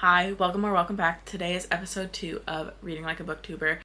Hi, welcome or welcome back. Today is episode 2 of Reading Like a Booktuber,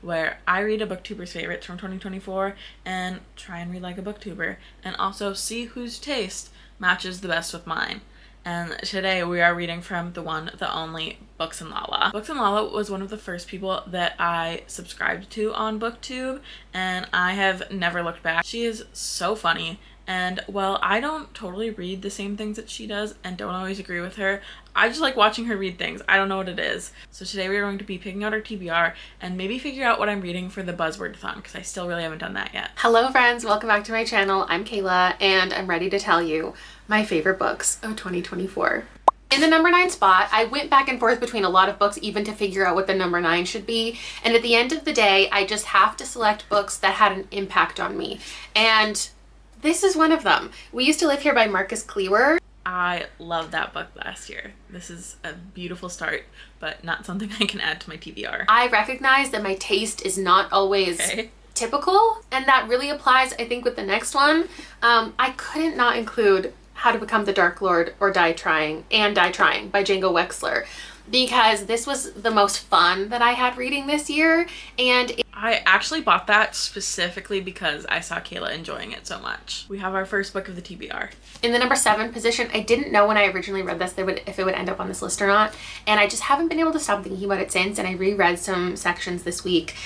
where I read a booktuber's favorites from 2024 and try and read like a booktuber, and also see whose taste matches the best with mine. And today we are reading from the one, the only, Booksandlala. Booksandlala was one of the first people that I subscribed to on Booktube, and I have never looked back. She is so funny, and while I don't totally read the same things that she does and don't always agree with her, I just like watching her read things. I don't know what it is. So today we are going to be picking out our TBR and maybe figure out what I'm reading for the Buzzword-thon, because I still really haven't done that yet. Hello friends, welcome back to my channel. I'm Kayla and I'm ready to tell you my favorite books of 2024. In the number 9 spot, I went back and forth between a lot of books even to figure out what the number 9 should be. And at the end of the day, I just have to select books that had an impact on me. And this is one of them. We Used to Live Here by Marcus Cleaver. I loved that book last year. This is a beautiful start, but not something I can add to my TBR. I recognize that my taste is not always typical, and that really applies, I think, with the next one. I couldn't not include How to Become the Dark Lord or Die Trying by Django Wexler, because this was the most fun that I had reading this year, and I actually bought that specifically because I saw Kayla enjoying it so much. We have our first book of the TBR. In the number 7 position, I didn't know when I originally read this if it would end up on this list or not, and I just haven't been able to stop thinking about it since, and I reread some sections this week,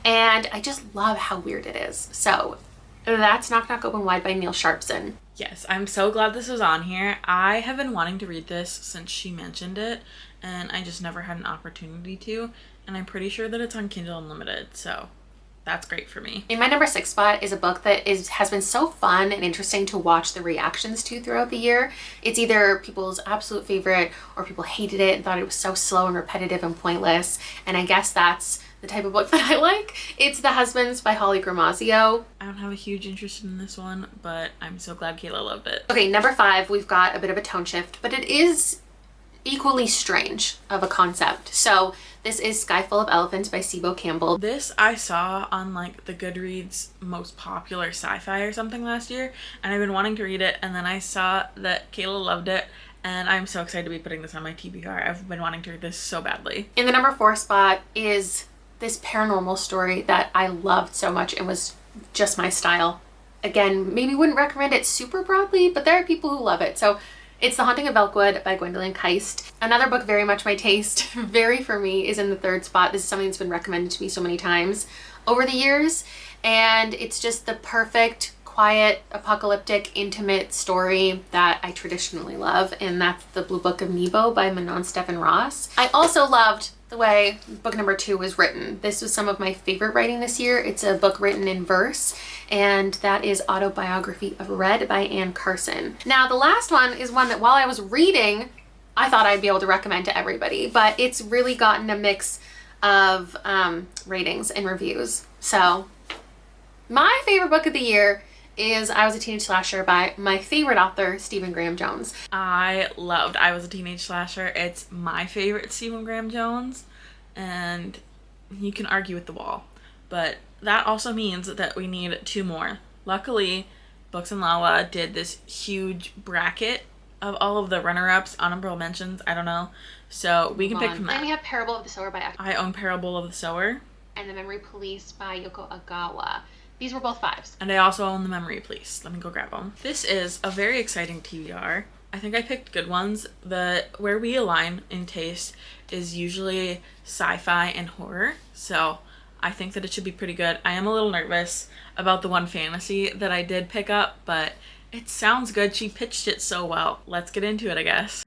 and I just love how weird it is. So that's Knock Knock Open Wide by Neil Sharpson. Yes, I'm so glad this was on here. I have been wanting to read this since she mentioned it, and I just never had an opportunity to, and I'm pretty sure that it's on Kindle Unlimited, so that's great for me. In my number 6 spot is a book that has been so fun and interesting to watch the reactions to throughout the year. It's either people's absolute favorite or people hated it and thought it was so slow and repetitive and pointless, and I guess that's the type of book that I like. It's The Husbands by Holly Gramazio. I don't have a huge interest in this one, but I'm so glad Kayla loved it. Okay, number 5, we've got a bit of a tone shift, but it is equally strange of a concept. So this is Sky Full of Elephants by Sibo Campbell. This I saw on like the Goodreads most popular sci-fi or something last year, and I've been wanting to read it, and then I saw that Kayla loved it, and I'm so excited to be putting this on my TBR. I've been wanting to read this so badly. In the number 4 spot is this paranormal story that I loved so much and was just my style. Again, maybe wouldn't recommend it super broadly, but there are people who love it. So it's The Haunting of Elkwood by Gwendolyn Keist. Another book very much my taste, very for me, is in the 3rd spot. This is something that's been recommended to me so many times over the years, and it's just the perfect, quiet, apocalyptic, intimate story that I traditionally love, and that's The Blue Book of Nebo by Manon Stephen Ross. I also loved the way book number 2 was written. This was some of my favorite writing this year. It's a book written in verse, and that is Autobiography of Red by Anne Carson. Now, the last one is one that while I was reading, I thought I'd be able to recommend to everybody, but it's really gotten a mix of ratings and reviews. So my favorite book of the year is I Was a Teenage Slasher by my favorite author, Stephen Graham Jones. I loved I Was a Teenage Slasher. It's my favorite Stephen Graham Jones, and you can argue with the wall, but that also means that we need 2 more. Luckily, Booksandlala did this huge bracket of all of the runner-ups, honorable mentions, I don't know, so we can pick from that. Then we have Parable of the Sower by I own Parable of the Sower. and The Memory Police by Yoko Agawa. These were both 5s. And I also own The Memory Police. Let me go grab them. This is a very exciting TBR. I think I picked good ones. Where we align in taste is usually sci-fi and horror, so I think that it should be pretty good. I am a little nervous about the one fantasy that I did pick up, but it sounds good. She pitched it so well. Let's get into it, I guess.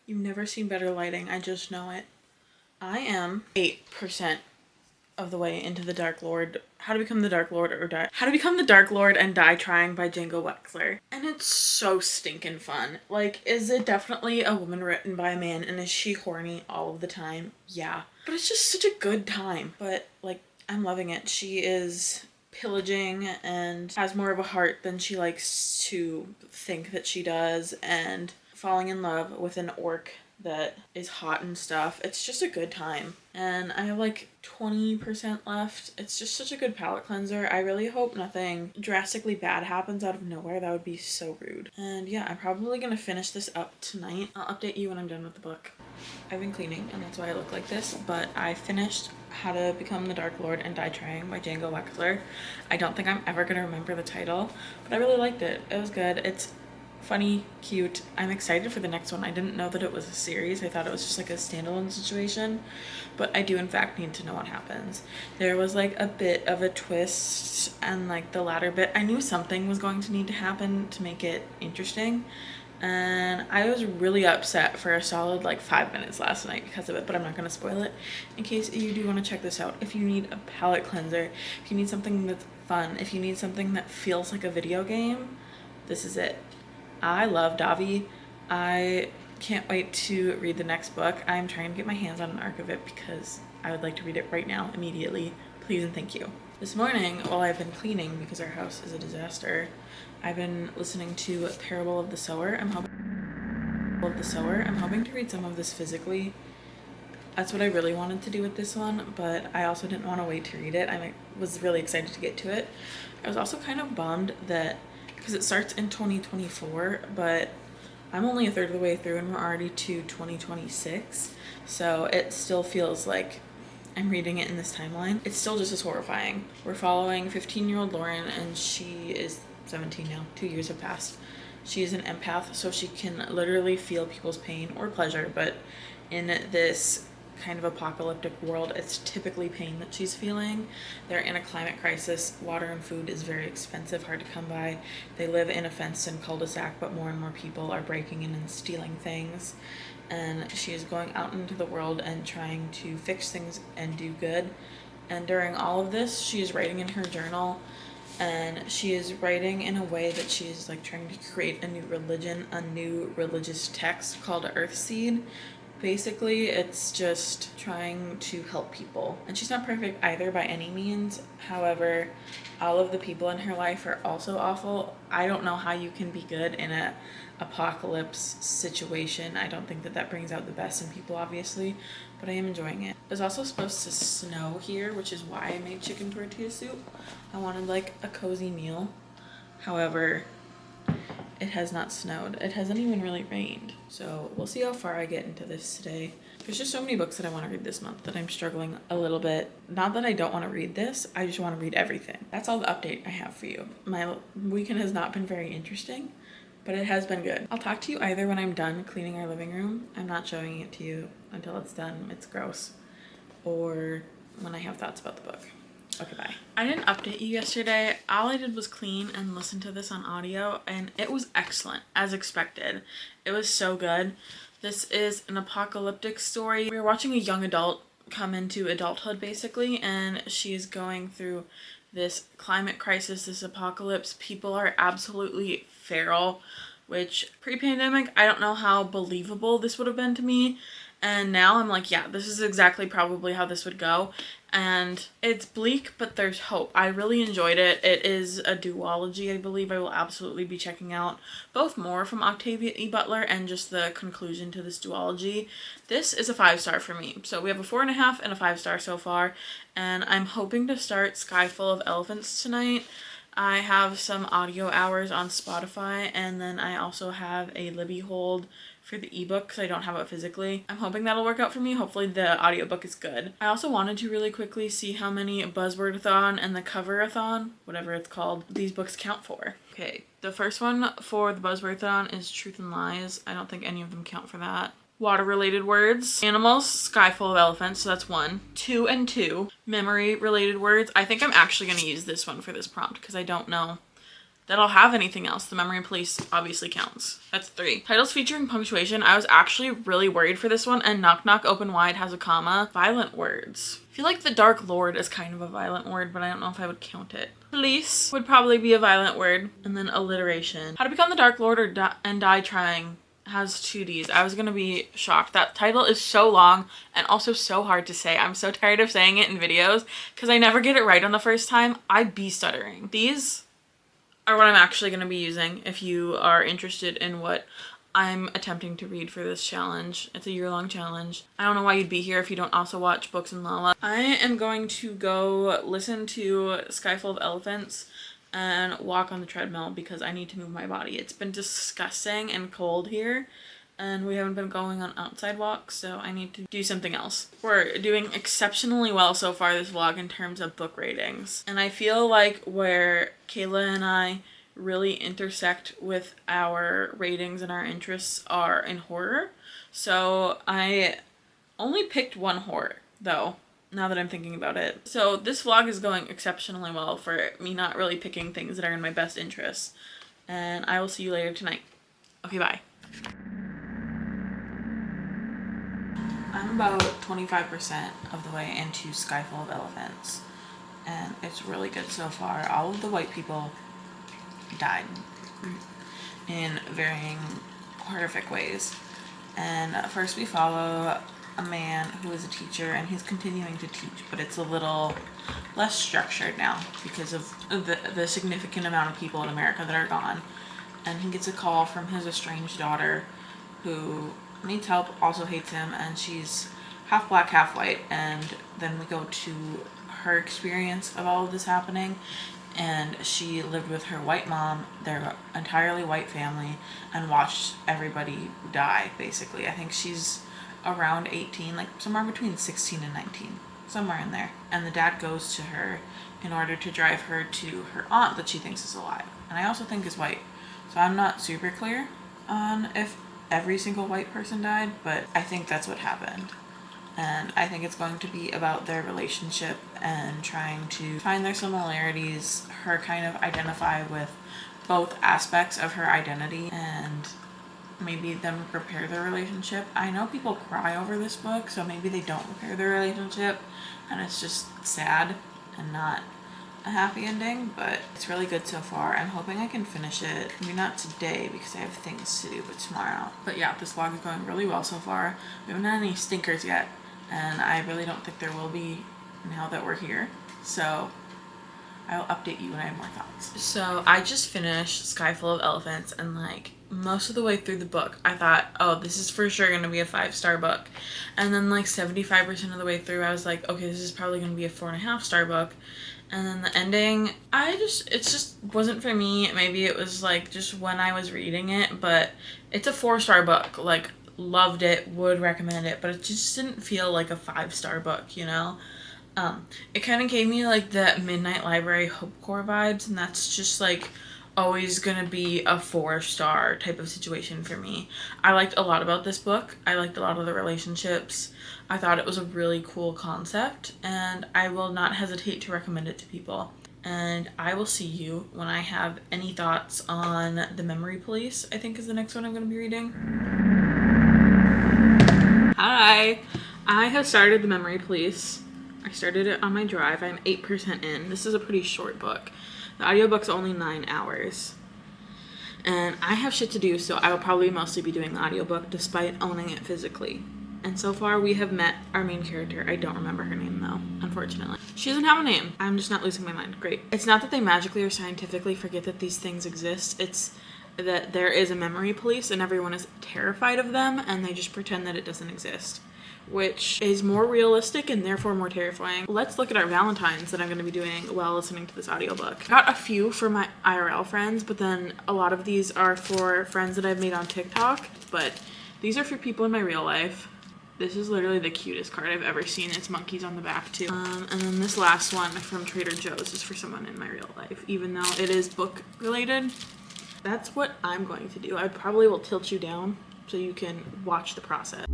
You've never seen better lighting. I just know it. I am 8% of the way into The Dark Lord. How to Become the Dark Lord and Die Trying by Django Wexler. And it's so stinking fun. Like, is it definitely a woman written by a man, and is she horny all of the time? Yeah. But it's just such a good time. But, like, I'm loving it. She is pillaging and has more of a heart than she likes to think that she does, and falling in love with an orc that is hot and stuff. It's just a good time. And I have like 20% left. It's just such a good palette cleanser. I really hope nothing drastically bad happens out of nowhere. That would be so rude. And yeah, I'm probably gonna finish this up tonight. I'll update you when I'm done with the book. I've been cleaning and that's why I look like this, but I finished How to Become the Dark Lord and Die Trying by Django Wexler. I don't think I'm ever gonna remember the title, but I really liked it. It was good. It's funny, cute. I'm excited for the next one. I didn't know that it was a series. I thought it was just like a standalone situation, but I do in fact need to know what happens. There was like a bit of a twist, and like the latter bit, I knew something was going to need to happen to make it interesting, and I was really upset for a solid like 5 minutes last night because of it, but I'm not going to spoil it in case you do want to check this out. If you need a palette cleanser, if you need something that's fun, if you need something that feels like a video game, this is it. I love Davi. I can't wait to read the next book. I'm trying to get my hands on an arc of it because I would like to read it right now, immediately. Please and thank you. This morning, while I've been cleaning because our house is a disaster, I've been listening to Parable of the Sower. I'm hoping to read some of this physically. That's what I really wanted to do with this one, but I also didn't want to wait to read it. I was really excited to get to it. I was also kind of bummed that because it starts in 2024, but I'm only a third of the way through and we're already to 2026, so it still feels like I'm reading it in this timeline. It's still just as horrifying. We're following 15-year-old Lauren, and she is 17 now. 2 years have passed. She is an empath, so she can literally feel people's pain or pleasure, but in this kind of apocalyptic world, it's typically pain that she's feeling. They're in a climate crisis. Water and food is very expensive, hard to come by. They live in a fenced-in cul-de-sac, but more and more people are breaking in and stealing things. And she is going out into the world and trying to fix things and do good. And during all of this, she is writing in her journal, and she is writing in a way that she is like trying to create a new religion, a new religious text called Earthseed. Basically, it's just trying to help people. And she's not perfect either by any means. However, all of the people in her life are also awful. I don't know how you can be good in a apocalypse situation. I don't think that brings out the best in people, obviously, but I am enjoying it. It was also supposed to snow here, which is why I made chicken tortilla soup. I wanted like a cozy meal. However, it has not snowed. It hasn't even really rained. So we'll see how far I get into this today. There's just so many books that I want to read this month that I'm struggling a little bit. Not that I don't want to read this, I just want to read everything. That's all the update I have for you. My weekend has not been very interesting, but it has been good. I'll talk to you either when I'm done cleaning our living room. I'm not showing it to you until it's done. It's gross. Or when I have thoughts about the book. Okay, bye. I didn't update you yesterday. All I did was clean and listen to this on audio, and it was excellent, as expected. It was so good. This is an apocalyptic story. We were watching a young adult come into adulthood, basically, and she's going through this climate crisis, this apocalypse. People are absolutely feral, which pre-pandemic, I don't know how believable this would have been to me. And now I'm like, yeah, this is exactly probably how this would go. And it's bleak, but there's hope. I really enjoyed it. It is a duology, I believe. I will absolutely be checking out both more from Octavia E. Butler and just the conclusion to this duology. This is a 5-star for me. So we have a 4.5 and a 5-star so far. And I'm hoping to start Sky Full of Elephants tonight. I have some audio hours on Spotify, and then I also have a Libby hold for the ebook because I don't have it physically. I'm hoping that'll work out for me. Hopefully the audiobook is good. I also wanted to really quickly see how many Buzzword-a-thon and the Cover-a-thon, whatever it's called, these books count for. Okay, the first one for the Buzzword-a-thon is Truth and Lies. I don't think any of them count for that. Water-related words. Animals, Sky Full of Elephants, so that's 1. 2 and 2. Memory-related words. I think I'm actually going to use this one for this prompt because I don't know that I'll have anything else. The Memory Police obviously counts. That's 3. Titles featuring punctuation. I was actually really worried for this one, and Knock Knock Open Wide has a comma. Violent words. I feel like the Dark Lord is kind of a violent word, but I don't know if I would count it. Police would probably be a violent word. And then alliteration. How to Become the Dark Lord and Die Trying has 2 Ds. I was gonna be shocked. That title is so long and also so hard to say. I'm so tired of saying it in videos because I never get it right on the first time. I'd be stuttering. These are what I'm actually going to be using if you are interested in what I'm attempting to read for this challenge. It's a year-long challenge. I don't know why you'd be here if you don't also watch Booksandlala. I am going to go listen to Sky Full of Elephants and walk on the treadmill because I need to move my body. It's been disgusting and cold here, and we haven't been going on outside walks, so I need to do something else. We're doing exceptionally well so far this vlog in terms of book ratings, and I feel like where Kayla and I really intersect with our ratings and our interests are in horror. So I only picked one horror though, now that I'm thinking about it. So this vlog is going exceptionally well for me not really picking things that are in my best interests. And I will see you later tonight. Okay, bye. I'm about 25% of the way into Sky Full of Elephants, and it's really good so far. All of the white people died in varying horrific ways. And first we follow a man who is a teacher, and he's continuing to teach, but it's a little less structured now because of the significant amount of people in America that are gone. And he gets a call from his estranged daughter who needs help, also hates him, and she's half black, half white. And then we go to her experience of all of this happening. And she lived with her white mom, their entirely white family, and watched everybody die, basically. I think she's around 18, like somewhere between 16 and 19, somewhere in there. And the dad goes to her in order to drive her to her aunt that she thinks is alive, and I also think is white. So I'm not super clear on if every single white person died, but I think that's what happened. And I think it's going to be about their relationship and trying to find their similarities, her kind of identify with both aspects of her identity, and maybe them repair their relationship. I know people cry over this book, so maybe they don't repair their relationship and it's just sad and not a happy ending, but it's really good so far. I'm hoping I can finish it. Maybe not today because I have things to do, but tomorrow. But yeah, this vlog is going really well so far. We haven't had any stinkers yet, and I really don't think there will be now that we're here. So I will update you when I have more thoughts. So I just finished Sky Full of Elephants, and like most of the way through the book I thought, oh, this is for sure gonna be a 5-star book. And then like 75% of the way through I was like, okay, this is probably gonna be a 4.5-star book. And then the ending, it just wasn't for me. Maybe it was like just when I was reading it, but it's a 4-star book. Like, loved it, would recommend it, but it just didn't feel like a 5-star book, you know? It kind of gave me like the Midnight Library Hope Corps vibes, and that's just like always gonna be a 4-star type of situation for me. I liked a lot about this book. I liked a lot of the relationships. I thought it was a really cool concept, and I will not hesitate to recommend it to people. And I will see you when I have any thoughts on The Memory Police, I think is the next one I'm going to be reading. Hi! I have started The Memory Police. I started it on my drive. I'm 8% in. This is a pretty short book. The audiobook's only 9 hours. And I have shit to do, so I will probably mostly be doing the audiobook despite owning it physically. And so far we have met our main character. I don't remember her name though, unfortunately. She doesn't have a name. I'm just not losing my mind. Great. It's not that they magically or scientifically forget that these things exist. It's that there is a memory police and everyone is terrified of them, and they just pretend that it doesn't exist, which is more realistic and therefore more terrifying. Let's look at our Valentines that I'm going to be doing while listening to this audiobook. I got a few for my IRL friends, but then a lot of these are for friends that I've made on TikTok, but these are for people in my real life. This is literally the cutest card I've ever seen. It's monkeys on the back too. And then this last one from Trader Joe's is for someone in my real life, even though it is book related. That's what I'm going to do. I probably will tilt you down so you can watch the process.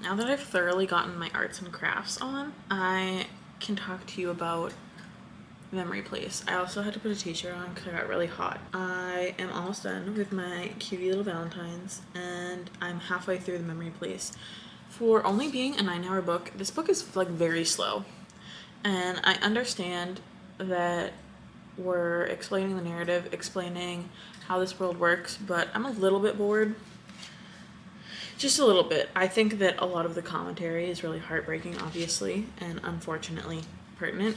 Now that I've thoroughly gotten my arts and crafts on, I can talk to you about Memory Place. I also had to put a t-shirt on because I got really hot. I am almost done with my cutie little Valentines, and I'm halfway through the Memory Place. For only being a 9-hour book, this book is like very slow. And I understand that were explaining the narrative, explaining how this world works, but I'm a little bit bored. Just a little bit. I think that a lot of the commentary is really heartbreaking, obviously, and unfortunately pertinent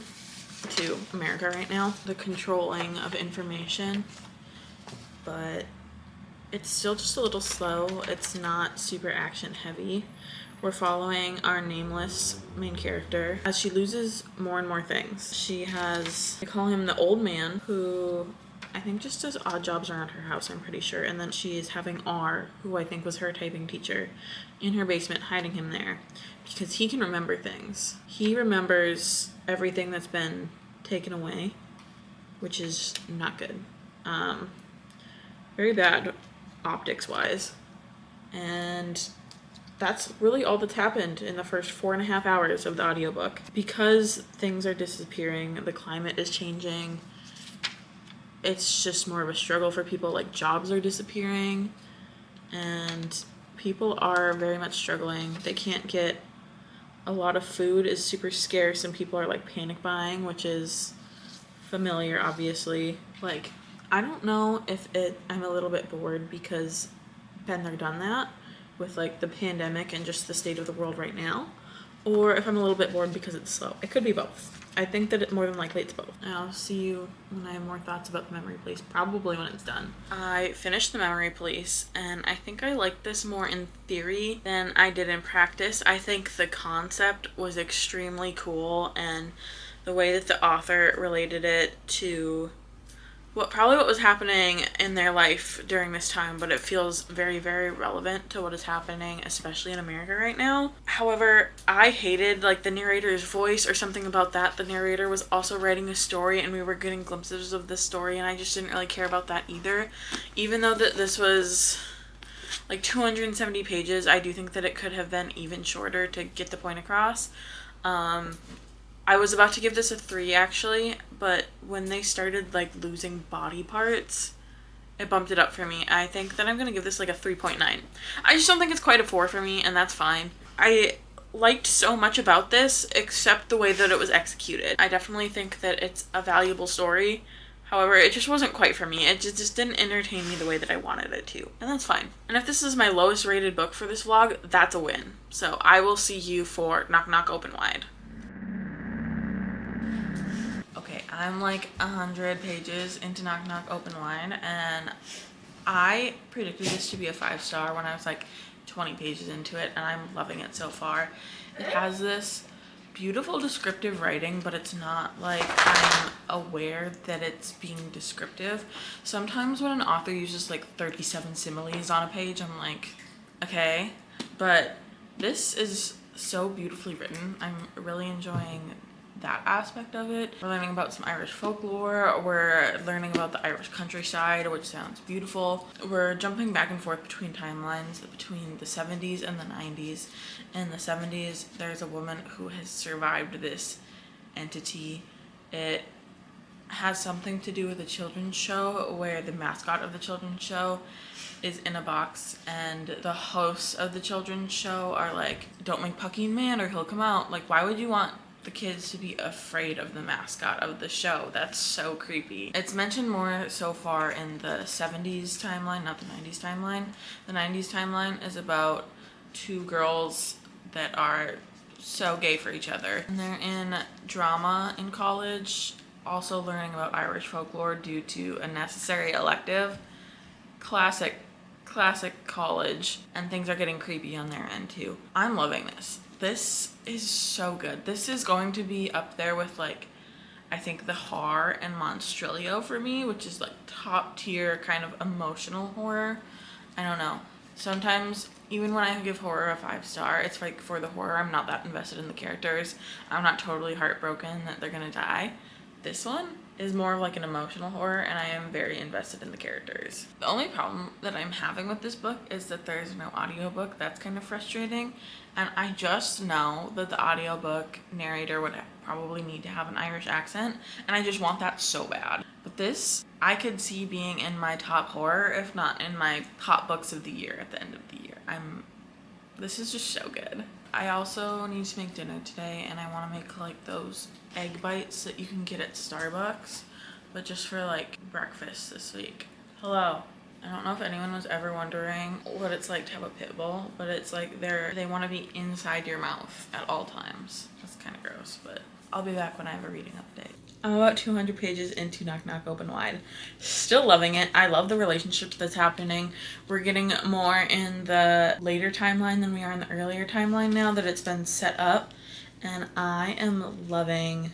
to America right now. The controlling of information, but it's still just a little slow. It's not super action heavy. We're following our nameless main character as she loses more and more things. She has, I call him the old man, who I think just does odd jobs around her house, I'm pretty sure. And then she's having R, who I think was her typing teacher, in her basement, hiding him there because he can remember things. He remembers everything that's been taken away, which is not good. Very bad optics wise. And that's really all that's happened in the first 4.5 hours of the audiobook. Because things are disappearing, the climate is changing, it's just more of a struggle for people. Like, jobs are disappearing, and people are very much struggling. They can't get a lot of food is super scarce, and people are like panic buying, which is familiar, obviously. Like, I don't know if I'm a little bit bored because been there, done that with like the pandemic and just the state of the world right now, or if I'm a little bit bored because it's slow. It could be both. I think that more than likely it's both. I'll see you when I have more thoughts about the Memory Police, probably when it's done. I finished the Memory Police, and I think I liked this more in theory than I did in practice. I think the concept was extremely cool, and the way that the author related it to what was happening in their life during this time, but it feels very, very relevant to what is happening, especially in America right now. However, I hated like the narrator's voice or something about that. The narrator was also writing a story, and we were getting glimpses of this story, and I just didn't really care about that either. Even though that this was like 270 pages, I do think that it could have been even shorter to get the point across. I was about to give this a 3 actually, but when they started like losing body parts, it bumped it up for me. I think that I'm going to give this like a 3.9. I just don't think it's quite a 4 for me, and that's fine. I liked so much about this, except the way that it was executed. I definitely think that it's a valuable story. However, it just wasn't quite for me. It just didn't entertain me the way that I wanted it to. And that's fine. And if this is my lowest rated book for this vlog, that's a win. So I will see you for Knock Knock Open Wide. Okay, I'm like 100 pages into Knock Knock Open Wide, and I predicted this to be a 5-star when I was like 20 pages into it, and I'm loving it so far. It has this beautiful descriptive writing, but it's not like I'm aware that it's being descriptive. Sometimes when an author uses like 37 similes on a page, I'm like, okay, but this is so beautifully written. I'm really enjoying that aspect of it. We're learning about some Irish folklore. We're learning about the Irish countryside, which sounds beautiful. We're jumping back and forth between timelines, between the 70s and the 90s. In the 70s, there's a woman who has survived this entity. It has something to do with a children's show where the mascot of the children's show is in a box, and the hosts of the children's show are like, don't make Pucky mad or he'll come out. Like, why would you want the kids to be afraid of the mascot of the show? That's so creepy. It's mentioned more so far in the 70s timeline, not the 90s timeline. The 90s timeline is about 2 girls that are so gay for each other, and they're in drama in college, also learning about Irish folklore due to a necessary elective. Classic college, and things are getting creepy on their end too. I'm loving this. This is so good. This is going to be up there with like, I think the horror and Monstrilio for me, which is like top tier kind of emotional horror. I don't know. Sometimes even when I give horror a 5-star, it's like for the horror, I'm not that invested in the characters. I'm not totally heartbroken that they're gonna die. This one is more of like an emotional horror, and I am very invested in the characters. The only problem that I'm having with this book is that there's no audiobook. That's kind of frustrating, and I just know that the audiobook narrator would probably need to have an Irish accent, and I just want that so bad. But this, I could see being in my top horror, if not in my top books of the year at the end of the year. This is just so good. I also need to make dinner today, and I want to make like those egg bites that you can get at Starbucks, but just for like breakfast this week. Hello. I don't know if anyone was ever wondering what it's like to have a pit bull, but it's like they want to be inside your mouth at all times. That's kind of gross, but I'll be back when I have a reading update. I'm about 200 pages into Knock Knock Open Wide. Still loving it. I love the relationship that's happening. We're getting more in the later timeline than we are in the earlier timeline now that it's been set up. And I am loving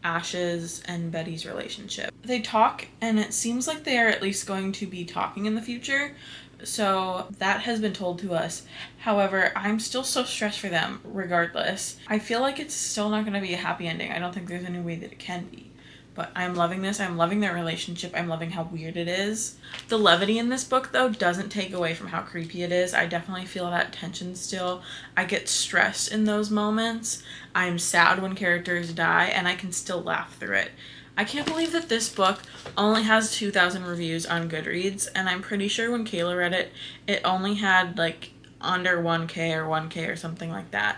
Ash's and Betty's relationship. They talk, and it seems like they are at least going to be talking in the future. So that has been told to us. However, I'm still so stressed for them regardless. I feel like it's still not going to be a happy ending. I don't think there's any way that it can be. But I'm loving this. I'm loving their relationship. I'm loving how weird it is. The levity in this book, though, doesn't take away from how creepy it is. I definitely feel that tension still. I get stressed in those moments. I'm sad when characters die, and I can still laugh through it. I can't believe that this book only has 2,000 reviews on Goodreads, and I'm pretty sure when Kayla read it, it only had like under 1K or 1K or something like that.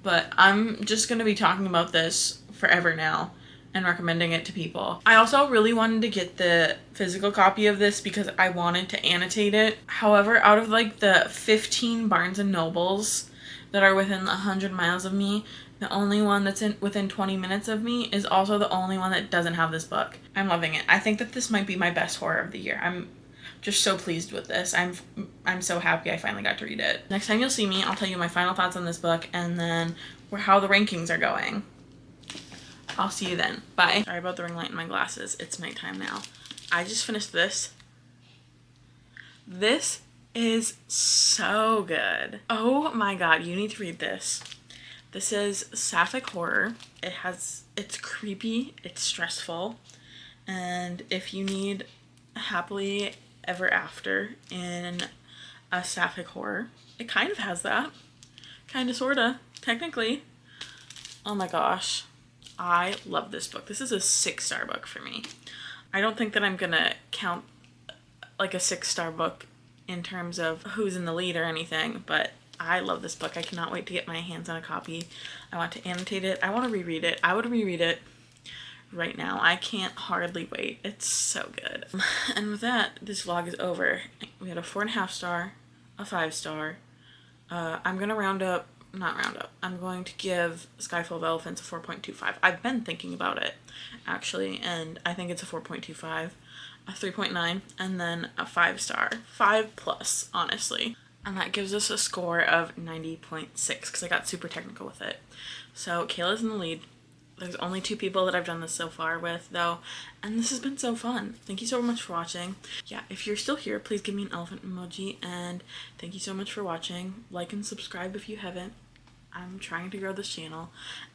But I'm just going to be talking about this forever now and recommending it to people. I also really wanted to get the physical copy of this because I wanted to annotate it. However, out of like the 15 Barnes and Nobles that are within 100 miles of me, the only one that's within 20 minutes of me is also the only one that doesn't have this book. I'm loving it. I think that this might be my best horror of the year. I'm just so pleased with this. I'm so happy I finally got to read it. Next time you'll see me, I'll tell you my final thoughts on this book and then how the rankings are going. I'll see you then. Bye. Sorry about the ring light in my glasses. It's nighttime now. I just finished this. This is so good. Oh my god, you need to read this. This is sapphic horror. It's creepy, it's stressful, and if you need happily ever after in a sapphic horror, it kind of has that. Kinda, sorta, technically. Oh my gosh. I love this book. This is a 6-star book for me. I don't think that I'm gonna count like a 6-star book in terms of who's in the lead or anything, but I love this book. I cannot wait to get my hands on a copy. I want to annotate it. I want to reread it. I would reread it right now. I can't hardly wait. It's so good. And with that, this vlog is over. We had a 4.5 star, a 5-star. I'm going to I'm going to give Sky Full of Elephants a 4.25. I've been thinking about it, actually, and I think it's a 4.25, a 3.9, and then a 5-star. 5+, honestly. And that gives us a score of 90.6 because I got super technical with it. So Kayla's in the lead. There's only 2 people that I've done this so far with, though, and this has been so fun. Thank you so much for watching. Yeah, if you're still here, please give me an elephant emoji, and thank you so much for watching. Like and subscribe if you haven't. I'm trying to grow this channel,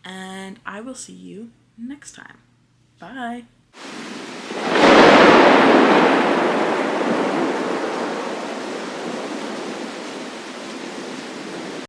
and I will see you next time. Bye!